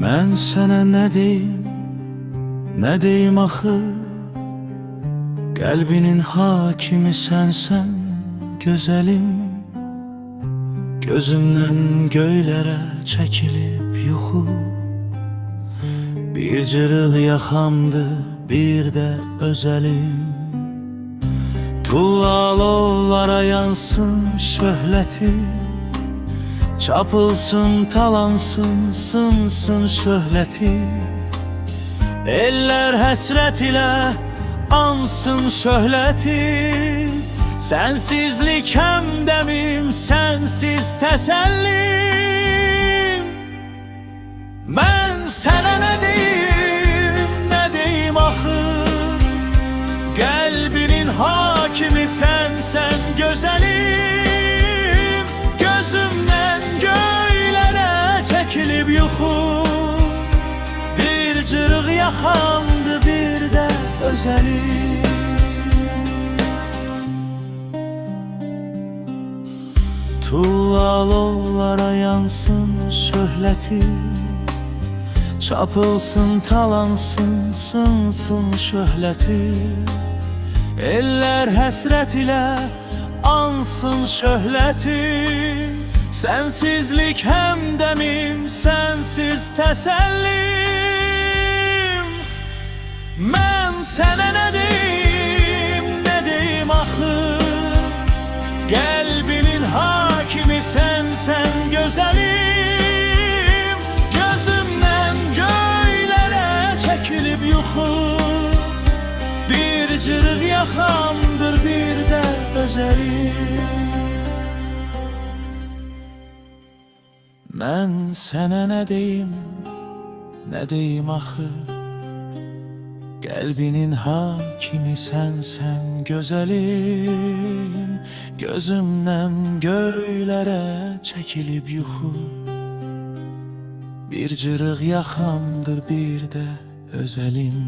Mən sənə nə deyim axı? Qəlbinin hakimi sənsən gözəlim. Gözümdən göylərə çəkilib yuxu, bir cırıq yaxamdı, bir də özəlim. Tullalovlara yansın şöhləti, çapılsın, talansın, sınsın şöhləti. Eller həsrət ilə ansın şöhləti. Sensizlik həmdəmim, sensiz təsəllim. Mən sənə nə deyim axı? Qəlbinin hakimi sənsən gözəlim. Gözümdən göylərə çəkilib yuxu, bir cırıq yaxamdı, bir də özəlim. Tullalovlara yansın şöhləti, çapılsın, talansın, sınsın şöhləti. Eller həsrət ilə ansın şöhləti. Sensizlik həmdəmim, sensiz təsəllim. Mən sənə nə deyim axı? Qəlbinin hakimi sənsən gözəlim. Gözümdən göylərə çəkilib yuxu, bir cırıq yaxamdır, bir də özəlim. Mən sənə nə deyim axı? Qəlbinin hakimi sənsən gözəlim. Gözümdən göylərə çəkilib yuxu, bir cırıq yaxamdır, bir də özəlim.